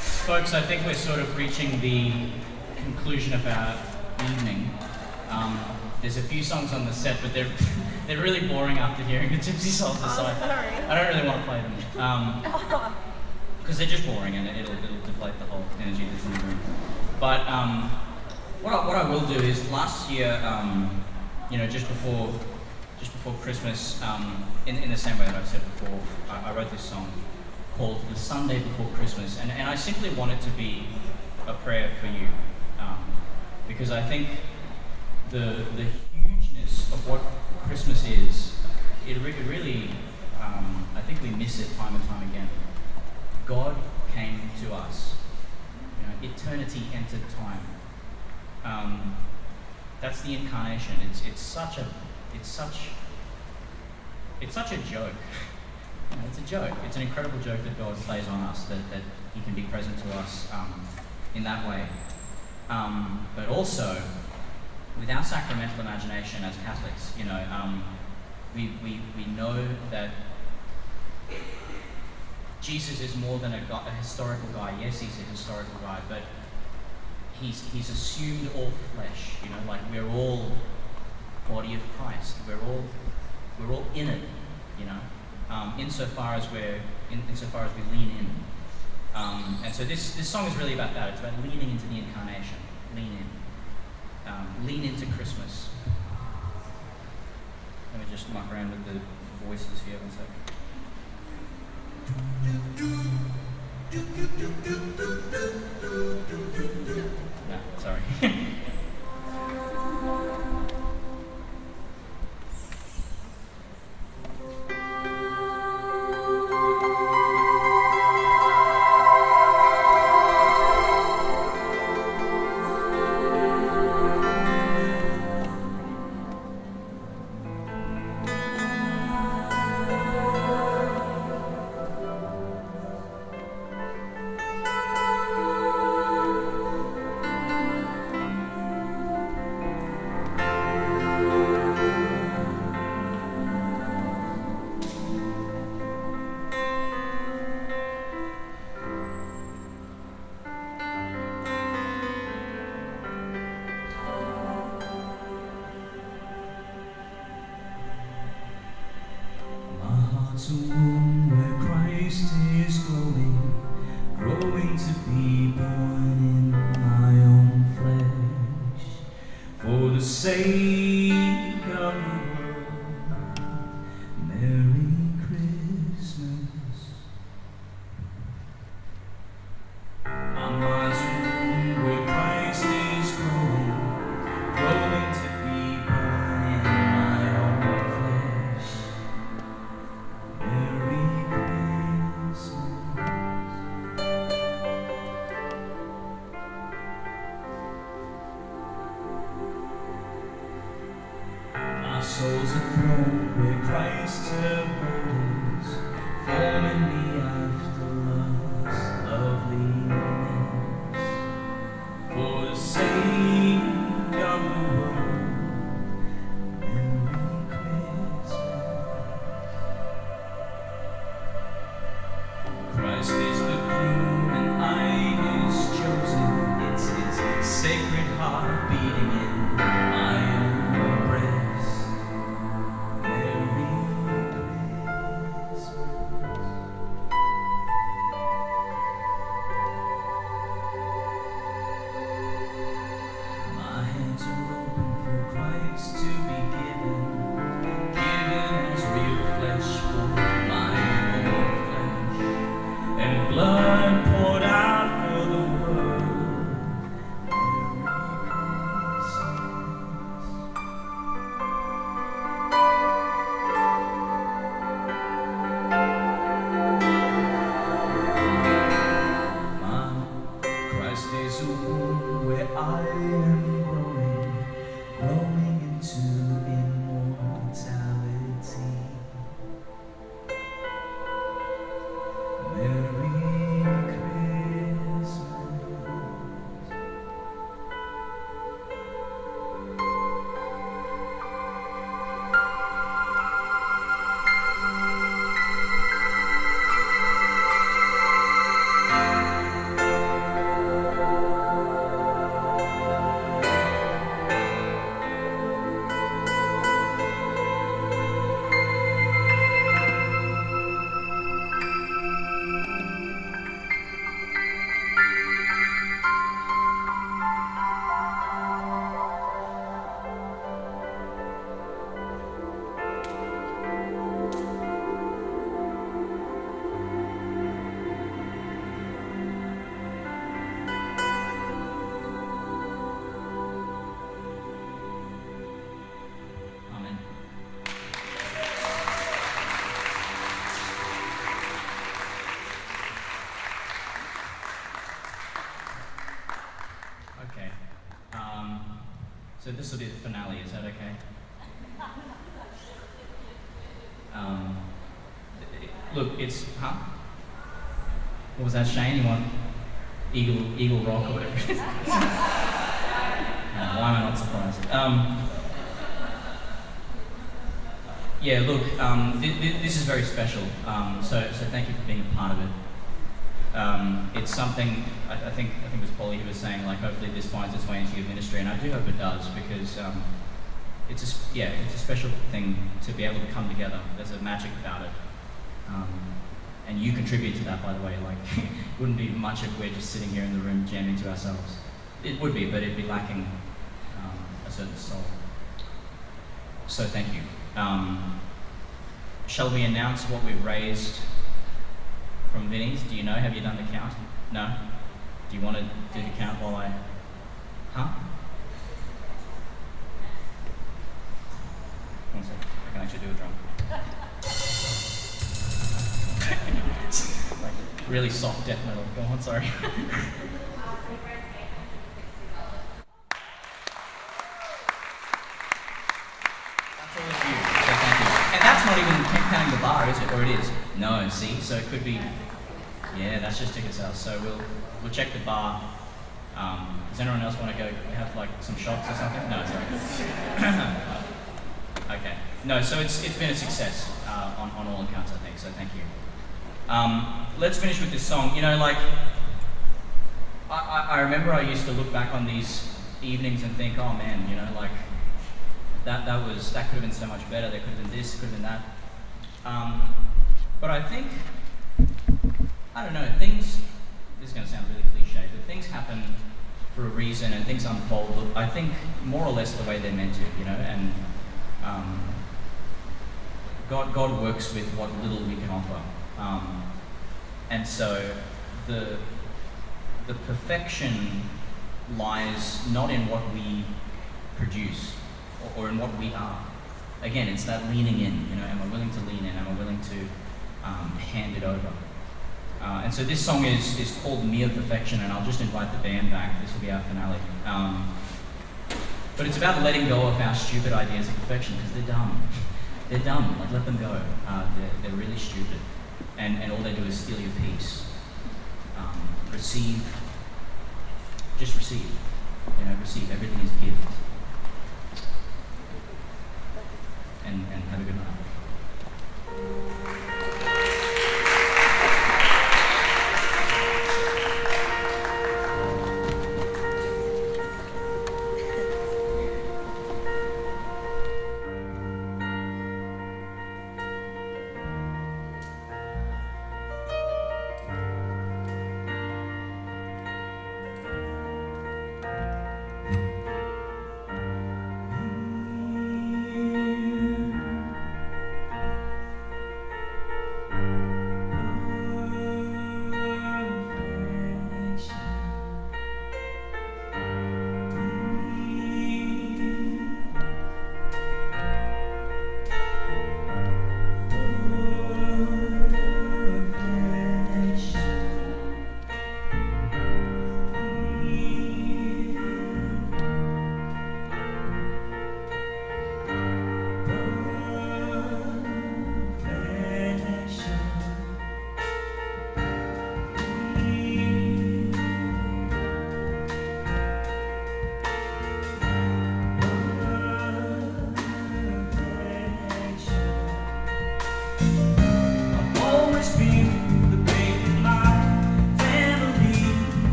folks, I think we're sort of reaching the conclusion of our evening. There's a few songs on the set, but they're really boring after hearing the Gypsy Soldiers, so I don't really want to play them. Because they're just boring and it'll deflate the whole energy that's in the room. But what I will do is last year, just before Christmas, in the same way that I've said before, I wrote this song called The Sunday Before Christmas, and I simply want it to be a prayer for you, because I think the hugeness of what Christmas is, it really, I think we miss it time and time again. God came to us. Eternity entered time. That's the incarnation. It's such a joke. It's a joke. It's an incredible joke that God plays on us, that He can be present to us in that way. But also, with our sacramental imagination as Catholics, we know that Jesus is more than a historical guy. Yes, he's a historical guy, but he's assumed all flesh. Like we're all body of Christ. We're all in it. Insofar as we lean in. And so this song is really about that. It's about leaning into the incarnation. Lean in. Lean into Christmas. Let me just muck around with the voices here one second. No, sorry. heart's a womb where Christ is growing to be born in my own flesh, for the sake of the world. Merry Christmas. My mind's a womb where Christ is growing to be born in my own flesh. Merry Christmas. My soul's a throne where Christ abides, forming me after love's loveliness. For the sake of the world, Merry Christmas. Christ is the groom and I is chosen. It's his sacred heart beating in my own breast. Merry Christmas. My hands are open for Christ to be given as real flesh for my own flesh, and blood poured out for the world. Merry Christmas. Christ is a womb where I am growing into this will be the finale. Is that okay? Look, it's What was that, Shane? You want Eagle Rock or whatever it is? Why am I not surprised? Yeah, look, this is very special. So thank you for being a part of it. It's something I think it was Polly who was saying, like, hopefully this finds its way into your ministry, and I do hope it does, because it's a special thing to be able to come together. There's a magic about it. And you contribute to that, by the way. Like, it wouldn't be much if we're just sitting here in the room jamming to ourselves. It would be, but it'd be lacking a certain soul. So thank you. Shall we announce what we've raised from Vinnies? Do you know? Have you done the count? No? Do you want to do the count while I... One sec. I can actually do a drum. Like, really soft death metal. Go on, sorry. That's all of you. So thank you. And that's not even counting the bar, is it? Or it is? No, see? So it could be... Yeah, that's just ticket sales. So we'll check the bar. Does anyone else want to go have like some shots or something? No, sorry. Okay. No, so it's been a success on all accounts, I think. So thank you. Let's finish with this song. You know, like, I remember I used to look back on these evenings and think, oh man, you know, like, that could have been so much better. There could have been this, could have been that. But I think, I don't know, things, this is going to sound really cliche, but things happen for a reason and things unfold, I think, more or less the way they're meant to, you know, and God works with what little we can offer. And so the perfection lies not in what we produce or in what we are. Again, it's that leaning in, you know, am I willing to lean in? Am I willing to hand it over? And so this song is called Mere Perfection, and I'll just invite the band back. This will be our finale. But it's about letting go of our stupid ideas of perfection, because they're dumb. They're dumb, like, let them go. They're really stupid. And all they do is steal your peace. Receive. Just receive. You know, receive. Everything is gift. And have a good night.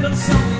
but something